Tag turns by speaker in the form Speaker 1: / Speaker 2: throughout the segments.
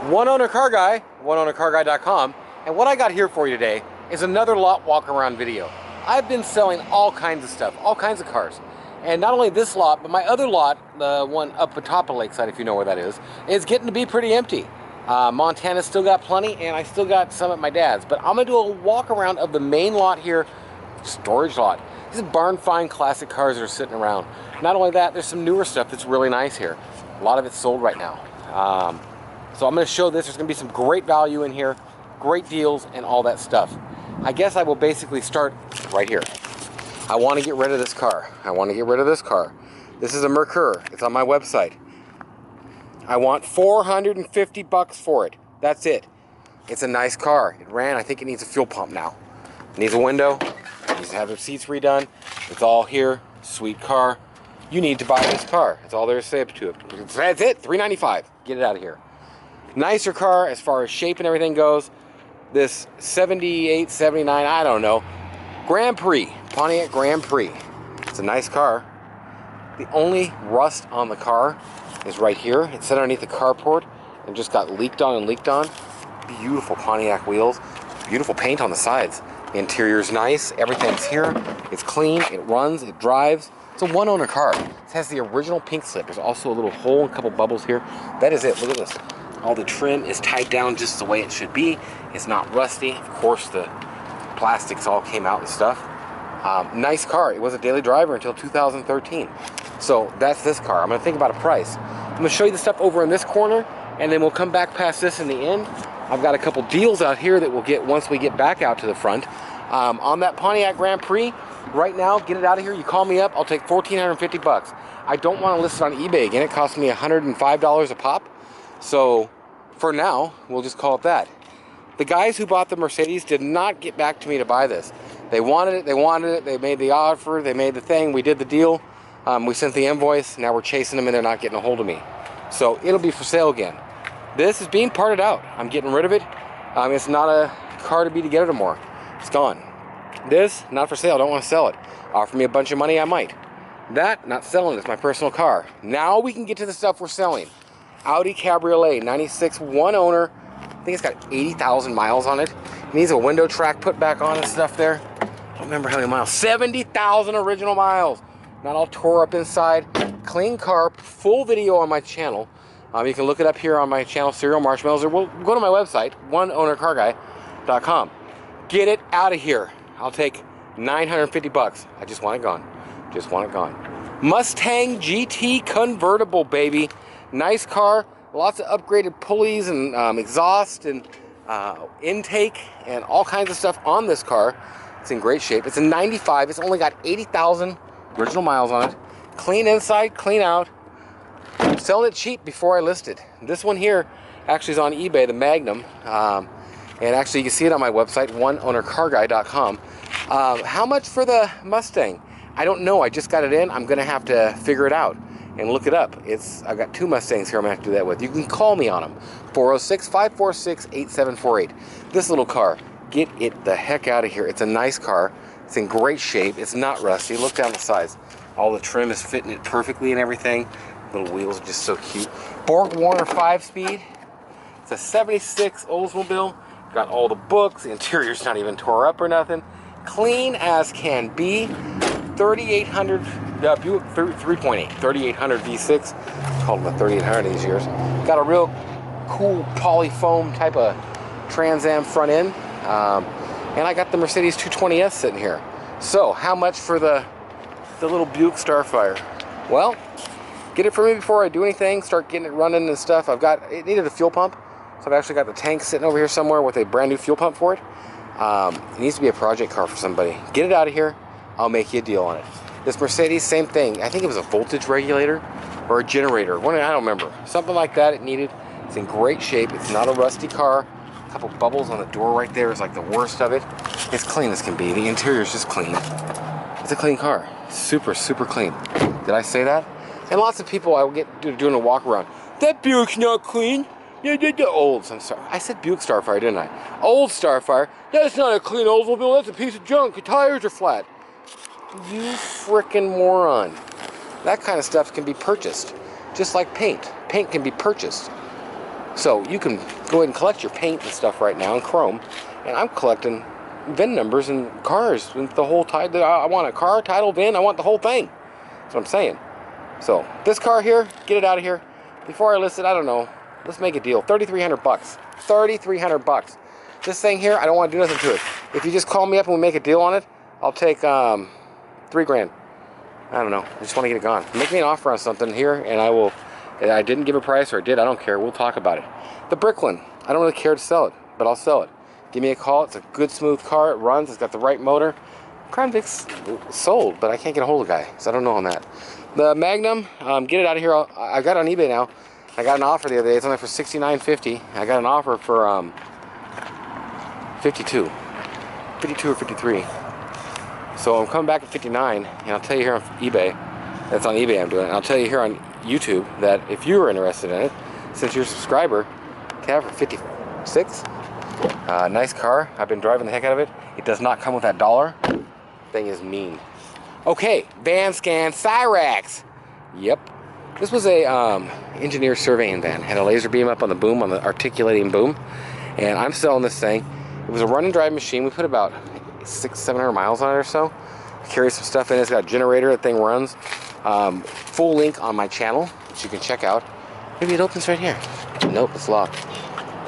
Speaker 1: One owner car guy, oneownercarguy.com, and what I got here for you today is another lot walk around video. I've been selling all kinds of stuff, all kinds of cars. And not only this lot, but my other lot, the one up atop of Lakeside, if you know where that is getting to be pretty empty. Montana's still got plenty, and I still got some at my dad's. But I'm gonna do a walk around of the main lot here, storage lot. These are barn find classic cars that are sitting around. Not only that, there's some newer stuff that's really nice here. A lot of it's sold right now. So I'm gonna show this. There's gonna be some great value in here, great deals, and all that stuff. I guess I will basically start right here. I want to get rid of this car. This is a Merkur. It's on my website. I want $450 for it. That's it. It's a nice car. It ran. I think it needs a fuel pump now. It needs a window. It needs to have the seats redone. It's all here. Sweet car. You need to buy this car. That's all there is to say to it. That's it. $395. Get it out of here. Nicer car as far as shape and everything goes. This 78, 79, I don't know. Grand Prix, Pontiac Grand Prix. It's a nice car. The only rust on the car is right here. It's set underneath the carport and just got leaked on. Beautiful Pontiac wheels. Beautiful paint on the sides. The interior's nice. Everything's here. It's clean. It runs. It drives. It's a one-owner car. It has the original pink slip. There's also a little hole and a couple bubbles here. That is it. Look at this. All the trim is tied down just the way it should be. It's not rusty. Of course, the plastics all came out and stuff. Nice car. It was a daily driver until 2013. So that's this car. I'm going to think about a price. I'm going to show you the stuff over in this corner, and then we'll come back past this in the end. I've got a couple deals out here that we'll get once we get back out to the front. On that Pontiac Grand Prix, right now, get it out of here. You call me up, I'll take $1,450. I don't want to list it on eBay again. It cost me $105 a pop. So for now, we'll just call it that. The guys who bought the Mercedes did not get back to me to buy this. They wanted it, they made the offer, they made the thing, we did the deal, we sent the invoice, now we're chasing them and they're not getting a hold of me. So it'll be for sale again. This is being parted out. I'm getting rid of it. It's not a car to be together anymore. It's gone. This, not for sale, don't want to sell it. Offer me a bunch of money, I might. That, not selling, it's my personal car. Now we can get to the stuff we're selling. Audi Cabriolet, 96, one owner. I think it's got 80,000 miles on it. It needs a window track put back on and stuff there. I don't remember how many miles. 70,000 original miles. Not all tore up inside. Clean car, full video on my channel. You can look it up here on my channel, Serial Marshmallows, or we'll go to my website, oneownercarguy.com. Get it out of here. I'll take $950. I just want it gone. Just want it gone. Mustang GT Convertible, baby. Nice car. Lots of upgraded pulleys and exhaust and intake and all kinds of stuff on this car. It's in great shape. It's a 95. It's only got 80,000 original miles on it. Clean inside, clean out. I'm selling it cheap before I list it. This one here actually is on eBay, the Magnum. And actually you can see it on my website, oneownercarguy.com. How much for the Mustang? I don't know. I just got it in. I'm going to have to figure it out and look it up. I've got two Mustangs here I'm going to have to do that with. You can call me on them. 406-546-8748. This little car, get it the heck out of here. It's a nice car. It's in great shape. It's not rusty. Look down the sides. All the trim is fitting it perfectly and everything. Little wheels are just so cute. Borg Warner 5-speed. It's a 76 Oldsmobile. Got all the books. The interior's not even tore up or nothing. Clean as can be. 3800 Buick 3.8, 3800 V6. Called them a 3800 these years. Got a real cool poly foam type of Trans Am front end. And I got the Mercedes 220S sitting here. So how much for the little Buick Starfire? Well, get it for me before I do anything. Start getting it running and stuff. It needed a fuel pump. So I've actually got the tank sitting over here somewhere with a brand new fuel pump for it. It needs to be a project car for somebody. Get it out of here. I'll make you a deal on it. This Mercedes, same thing. I think it was a voltage regulator or a generator. I don't remember. Something like that it needed. It's in great shape. It's not a rusty car. A couple bubbles on the door right there is like the worst of it. It's clean as can be. The interior is just clean. It's a clean car. Super, super clean. Did I say that? And lots of people I will get doing a walk around. That Buick's not clean. The old, I'm sorry. I said Buick Starfire, didn't I? Old Starfire. That's not a clean Oldsmobile. That's a piece of junk. The tires are flat. You frickin' moron. That kind of stuff can be purchased. Just like paint. Paint can be purchased. So you can go ahead and collect your paint and stuff right now and chrome, and I'm collecting VIN numbers and cars and the whole title. I want a car, title, VIN, I want the whole thing. That's what I'm saying. So this car here, get it out of here. Before I list it, I don't know, let's make a deal. 3,300 bucks. 3,300 bucks. This thing here, I don't want to do nothing to it. If you just call me up and we make a deal on it, I'll take $3 grand. I don't know. I just want to get it gone. Make me an offer on something here, and I will. I didn't give a price, or I did. I don't care. We'll talk about it. The Bricklin. I don't really care to sell it, but I'll sell it. Give me a call. It's a good, smooth car. It runs. It's got the right motor. Crown Vic's sold, but I can't get a hold of the guy, so I don't know on that. The Magnum. Get it out of here. I got it on eBay now. I got an offer the other day. It's only for $69.50. I got an offer for 52 or 53. So I'm coming back at 59, and I'll tell you here on eBay, that's on eBay I'm doing it, and I'll tell you here on YouTube that if you were interested in it, since you're a subscriber, can I have it for 56? Nice car. I've been driving the heck out of it. It does not come with that dollar. Thing is mean. Okay, Van Scan Cyrax. Yep. This was a engineer surveying van. Had a laser beam up on the boom, on the articulating boom, and I'm selling this thing. It was a run and drive machine. We put about 600-700 miles on it or so. Carry some stuff in it. It's got a generator. That thing runs. Full link on my channel, which you can check out. Maybe it opens right here. Nope, it's locked.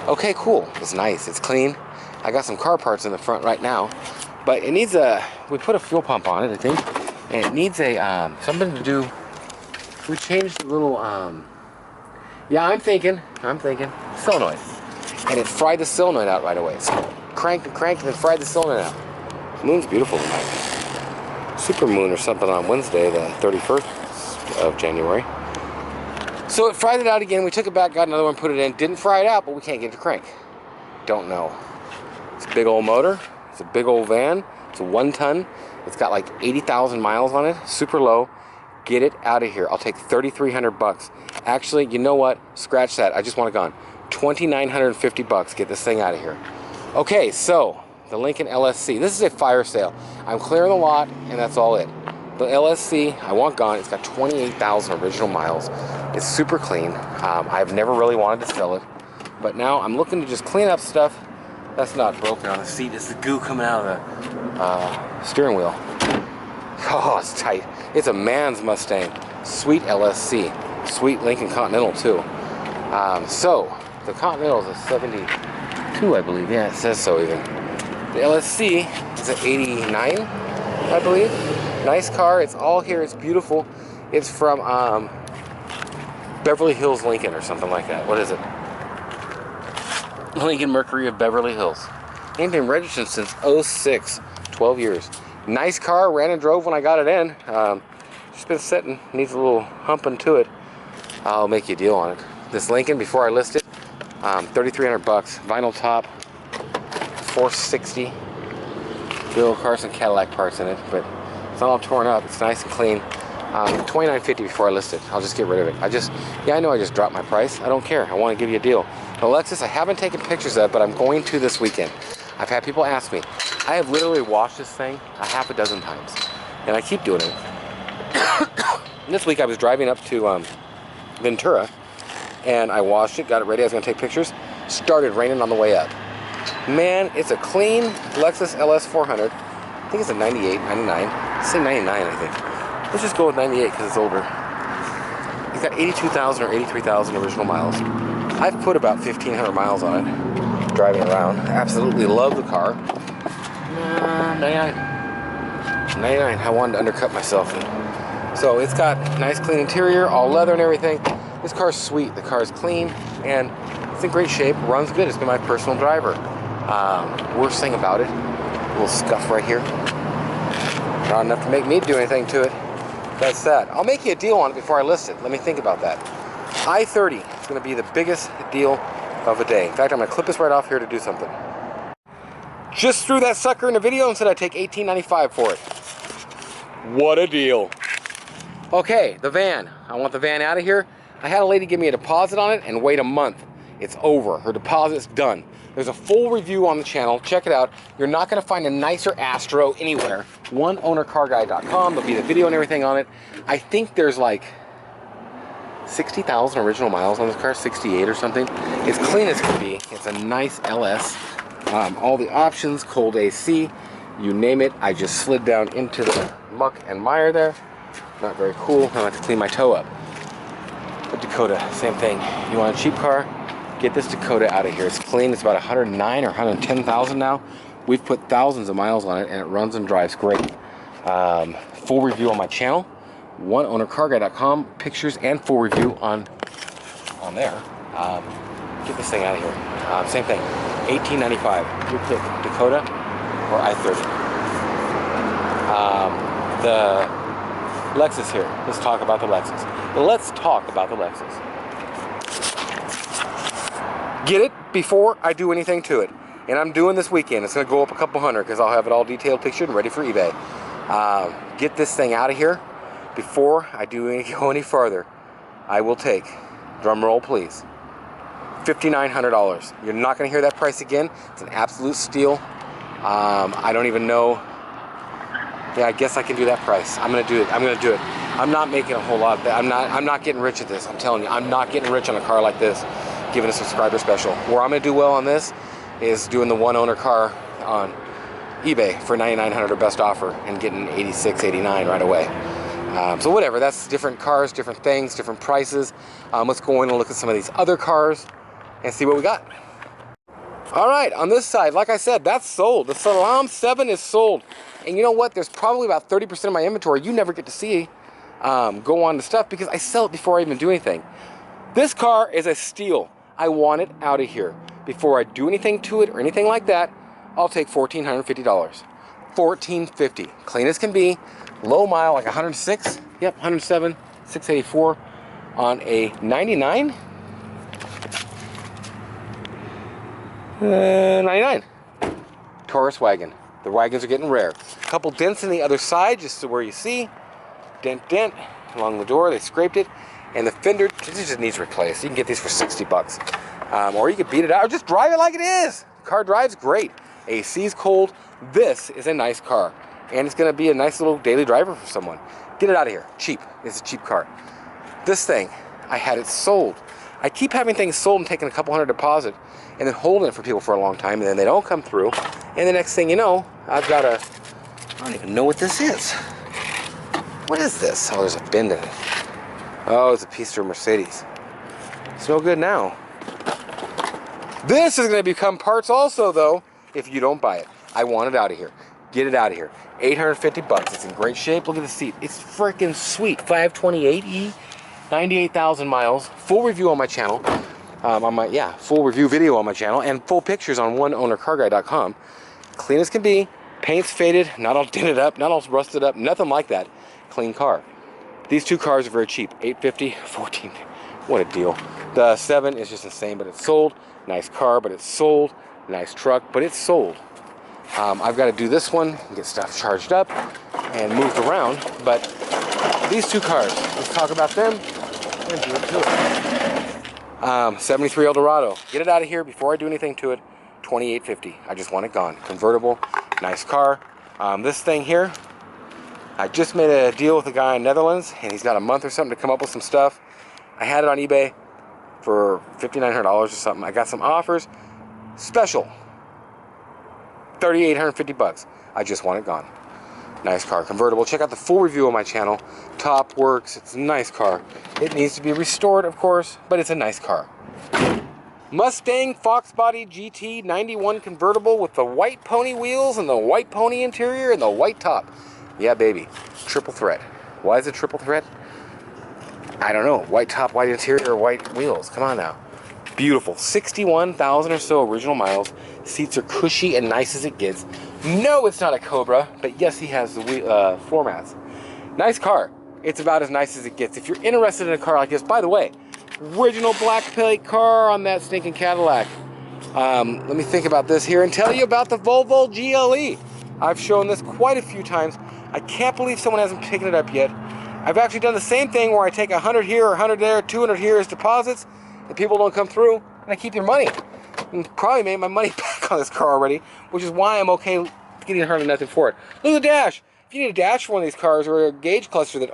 Speaker 1: Okay, cool. It's nice. It's clean. I got some car parts in the front right now, but it needs a. We put a fuel pump on it, I think, and it needs a something to do. We changed the little. Yeah, I'm thinking solenoid, and it fried the solenoid out right away. So cranked and then fried the solenoid out. The moon's beautiful tonight. Super moon or something on Wednesday, the 31st of January. So it fried it out again. We took it back, got another one, put it in. Didn't fry it out, but we can't get it to crank. Don't know. It's a big old motor. It's a big old van. It's a 1 ton. It's got like 80,000 miles on it. Super low. Get it out of here. I'll take 3,300 bucks. Actually, you know what? Scratch that. I just want it gone. 2,950 bucks. Get this thing out of here. Okay, so the Lincoln LSC. This is a fire sale. I'm clearing the lot, and that's all it. The LSC, I want gone. It's got 28,000 original miles. It's super clean. I've never really wanted to sell it, but now I'm looking to just clean up stuff that's not broken on the seat. It's the goo coming out of the steering wheel. Oh, it's tight. It's a man's Mustang. Sweet LSC. Sweet Lincoln Continental, too. So, the Continental is a 72, I believe. Yeah, it says so even. The LSC is an 89, I believe. Nice car. It's all here. It's beautiful. It's from Beverly Hills Lincoln or something like that. What is it? Lincoln Mercury of Beverly Hills. Ain't been registered since 06. 12 years. Nice car. Ran and drove when I got it in. Just been sitting. Needs a little humping to it. I'll make you a deal on it. This Lincoln, before I list it, 3,300 bucks. Vinyl top. 460. Bill Carson Cadillac parts in it, but it's not all torn up. It's nice and clean. $29.50 before I list it. I'll just get rid of it. I know I just dropped my price. I don't care. I want to give you a deal. The Lexus, I haven't taken pictures of, but I'm going to this weekend. I've had people ask me. I have literally washed this thing a half a dozen times, and I keep doing it. This week I was driving up to Ventura, and I washed it, got it ready. I was going to take pictures. Started raining on the way up. Man, it's a clean Lexus Ls400. I think it's a 98, 99. Let's say 99, I think. Let's just go with 98 because it's older. It's got 82,000 or 83,000 original miles. I've put about 1,500 miles on it, driving around. I absolutely love the car. 99. 99. I wanted to undercut myself. So it's got nice clean interior, all leather and everything. This car's sweet. The car is clean and it's in great shape. Runs good. It's been my personal driver. Worst thing about it, a little scuff right here. Not enough to make me do anything to it. That's that. I'll make you a deal on it before I list it. Let me think about that. I-30 is going to be the biggest deal of the day. In fact, I'm going to clip this right off here to do something. Just threw that sucker in the video and said I'd take $18.95 for it. What a deal. Okay, the van. I want the van out of here. I had a lady give me a deposit on it and wait a month. It's over. Her deposit's done. There's a full review on the channel. Check it out. You're not going to find a nicer Astro anywhere. OneOwnerCarGuy.com. There'll be the video and everything on it. I think there's like 60,000 original miles on this car, 68 or something. It's clean as can be. It's a nice LS. All the options, cold AC, you name it. I just slid down into the muck and mire there. Not very cool. I have to clean my toe up. The Dakota, same thing. You want a cheap car? Get this Dakota out of here. It's clean. It's about 109 or 110,000 now. We've put thousands of miles on it, and it runs and drives great. Full review on my channel, oneownercarguy.com. Pictures and full review on there. Get this thing out of here. Same thing. $18.95. You pick Dakota or I-30. The Lexus here. Let's talk about the Lexus. Get it before I do anything to it. And I'm doing this weekend. It's going to go up a couple hundred because I'll have it all detailed, pictured, and ready for eBay. Get this thing out of here before I go any farther. I will take, drum roll please, $5,900. You're not going to hear that price again. It's an absolute steal. I don't even know. Yeah, I guess I can do that price. I'm gonna do it. I'm not making a whole lot of that. I'm not getting rich at this. I'm telling you, I'm not getting rich on a car like this, giving a subscriber special. Where I'm gonna do well on this is doing the one owner car on eBay for $9,900 or best offer and getting 86, 89 right away. So whatever, that's different cars, different things, different prices. Let's go in and look at some of these other cars and see what we got. All right, on this side, like I said, that's sold. The Salam 7 is sold. And you know what? There's probably about 30% of my inventory you never get to see go on to stuff because I sell it before I even do anything. This car is a steal. I want it out of here. Before I do anything to it or anything like that, I'll take $1,450. $1,450. Clean as can be. Low mile, like 106. Yep, 107, 684 on a 99. 99. Taurus wagon. The wagons are getting rare. A couple dents in the other side, just to where you see. Dent along the door. They scraped it. And the fender, it just needs replaced. You can get these for 60 bucks. Or you can beat it out or just drive it like it is. The car drives great. AC's cold. This is a nice car. And it's going to be a nice little daily driver for someone. Get it out of here. Cheap. It's a cheap car. This thing, I had it sold. I keep having things sold and taking a couple hundred deposit and then holding it for people for a long time, and then they don't come through. And the next thing you know, I've got I don't even know what this is. What is this? Oh, there's a bend in it. Oh, it's a piece to a Mercedes. It's no good now. This is going to become parts also, though, if you don't buy it. I want it out of here. Get it out of here. 850 bucks. It's in great shape. Look at the seat. It's freaking sweet. 528E, 98,000 miles. Full review on my channel. Full review video on my channel and full pictures on oneownercarguy.com. Clean as can be. Paint's faded, not all dented up, not all rusted up, nothing like that. Clean car. These two cars are very cheap. $850, $14. What a deal. The 7 is just insane, but it's sold. Nice car, but it's sold. Nice truck, but it's sold. I've got to do this one, get stuff charged up and moved around, but these two cars, let's talk about them and do it to it. 73 Eldorado. Get it out of here before I do anything to it. $28.50. I just want it gone. Convertible, nice car. This thing here, I just made a deal with a guy in Netherlands, and he's got a month or something to come up with some stuff. I had it on eBay for $5,900 or something. I got some offers. Special. $3,850. I just want it gone. Nice car. Convertible. Check out the full review on my channel. Top works. It's a nice car. It needs to be restored, of course, but it's a nice car. Mustang Fox Body GT 91 convertible with the white pony wheels and the white pony interior and the white top. Yeah, baby. Triple threat. Why is it triple threat? I don't know. White top, white interior, white wheels. Come on now. Beautiful. 61,000 or so original miles. Seats are cushy and nice as it gets. No, it's not a Cobra, but yes, he has the floor mats. Nice car. It's about as nice as it gets. If you're interested in a car like this, by the way, original black plate car on that stinking Cadillac. Let me think about this here and tell you about the Volvo GLE. I've shown this quite a few times. I can't believe someone hasn't picked it up yet. I've actually done the same thing where I take 100 here, 100 there, 200 here as deposits. The people don't come through, and I keep their money. And probably made my money back on this car already, which is why I'm okay getting hardly nothing for it. Look at the dash. If you need a dash for one of these cars or a gauge cluster that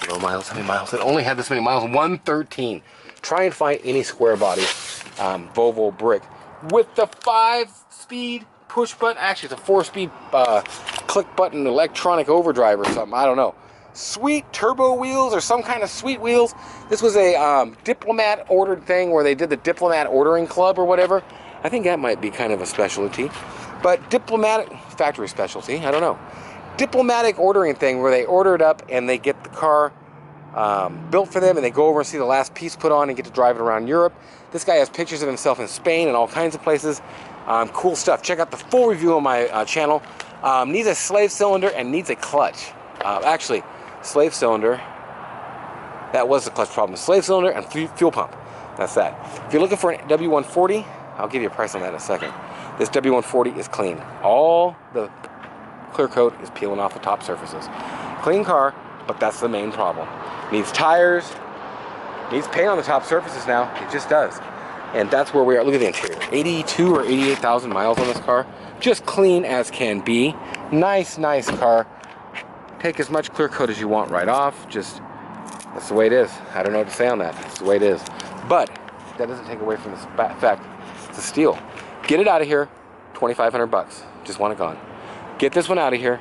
Speaker 1: Low miles, how many miles? It only had this many miles, 113. Try and find any square body Volvo brick with the 5-speed push button. Actually, it's a 4-speed click button electronic overdrive or something. I don't know. Sweet turbo wheels or some kind of sweet wheels. This was a Diplomat ordered thing where they did the Diplomat ordering club or whatever. I think that might be kind of a specialty. But Diplomatic, factory specialty, I don't know. Diplomatic ordering thing where they order it up and they get the car built for them and they go over and see the last piece put on and get to drive it around Europe. This guy has pictures of himself in Spain and all kinds of places. Cool stuff. Check out the full review on my channel. Needs a slave cylinder and needs a clutch. Actually, slave cylinder, that was the clutch problem. Slave cylinder and fuel pump. That's that. If you're looking for an W140, I'll give you a price on that in a second. This W140 is clean. All the clear coat is peeling off the top surfaces. Clean car, but that's the main problem. Needs tires, needs paint on the top surfaces now. It just does. And that's where we are. Look at the interior. 82 or 88,000 miles on this car. Just clean as can be. Nice, nice car. Take as much clear coat as you want right off. Just, that's the way it is. I don't know what to say on that. That's the way it is. But that doesn't take away from the fact it's a steal. Get it out of here, 2,500 bucks. Just want it gone. Get this one out of here,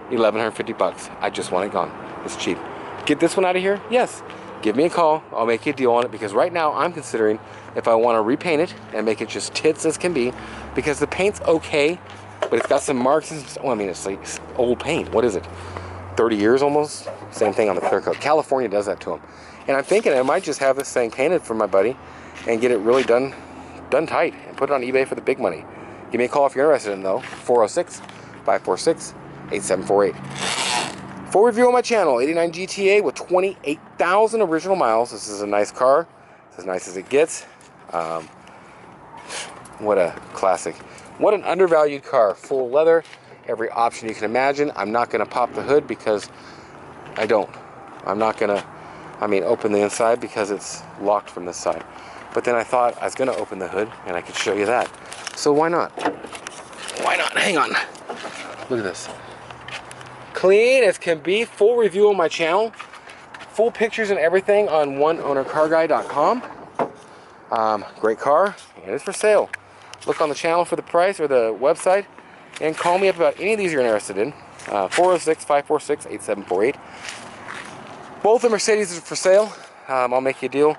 Speaker 1: 1,150 bucks. I just want it gone. It's cheap. Get this one out of here? Yes. Give me a call. I'll make you a deal on it because right now I'm considering if I want to repaint it and make it just tits as can be because the paint's okay, but it's got some marks and well, I mean, it's like old paint. What is it? 30 years almost? Same thing on the clear coat. California does that to them. And I'm thinking I might just have this thing painted for my buddy and get it really done tight and put it on eBay for the big money. Give me a call if you're interested in though. 406-546-8748. Full review on my channel. 89 GTA with 28,000 original miles. This is a nice car. It's as nice as it gets. What a classic. What an undervalued car. Full leather. Every option you can imagine. I'm not going to pop the hood because I don't. I'm not going to, open the inside because it's locked from this side. But then I thought I was going to open the hood and I could show you that. So why not? Why not? Hang on. Look at this. Clean as can be. Full review on my channel. Full pictures and everything on oneownercarguy.com. Great car and it's for sale. Look on the channel for the price or the website and call me up about any of these you're interested in. 406-546-8748. Both the Mercedes are for sale. I'll make you a deal.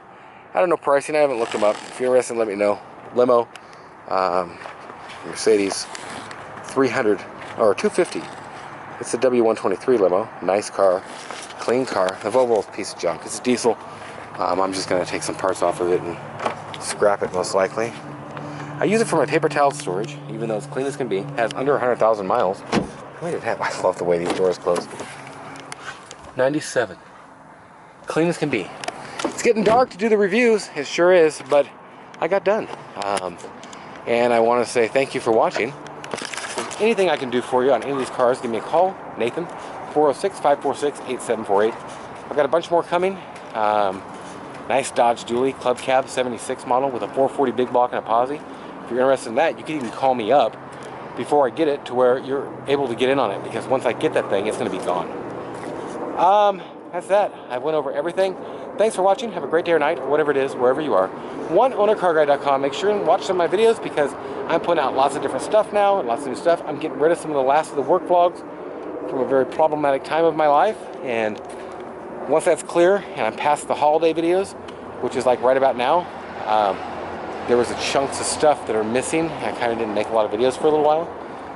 Speaker 1: I don't know pricing. I haven't looked them up. If you're interested, let me know. Limo, Mercedes 300 or 250. It's a W123 limo. Nice car, clean car. The Volvo is a piece of junk. It's a diesel. I'm just going to take some parts off of it and scrap it most likely. I use it for my paper towel storage, even though it's clean as can be. It has under 100,000 miles. How many did it have? I love the way these doors close. 97. Clean as can be. It's getting dark to do the reviews. It sure is, but I got done. And I want to say thank you for watching. If there's anything I can do for you on any of these cars, give me a call. Nathan, 406-546-8748. I've got a bunch more coming. Nice Dodge Dually Club Cab 76 model with a 440 big block and a posi. If you're interested in that, you can even call me up before I get it to where you're able to get in on it, because once I get that thing, it's going to be gone. That's that. I went over everything. Thanks for watching. Have a great day or night, or whatever it is, wherever you are. OneOwnerCarGuy.com. Make sure and watch some of my videos because I'm putting out lots of different stuff now and lots of new stuff. I'm getting rid of some of the last of the work vlogs from a very problematic time of my life. And once that's clear and I'm past the holiday videos, which is like right about now, there was a chunks of stuff that are missing. I kind of didn't make a lot of videos for a little while.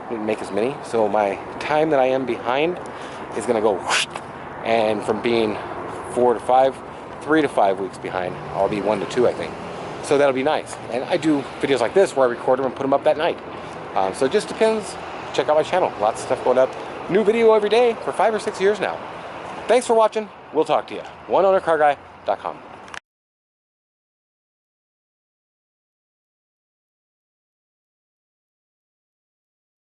Speaker 1: Didn't make as many. So my time that I am behind is going to go whoosh, and from being 3 to 5 weeks behind, I'll be 1 to 2, I think. So that'll be nice. And I do videos like this where I record them and put them up that night. So it just depends. Check out my channel. Lots of stuff going up. New video every day for 5 or 6 years now. Thanks for watching. We'll talk to you. OneOwnerCarGuy.com.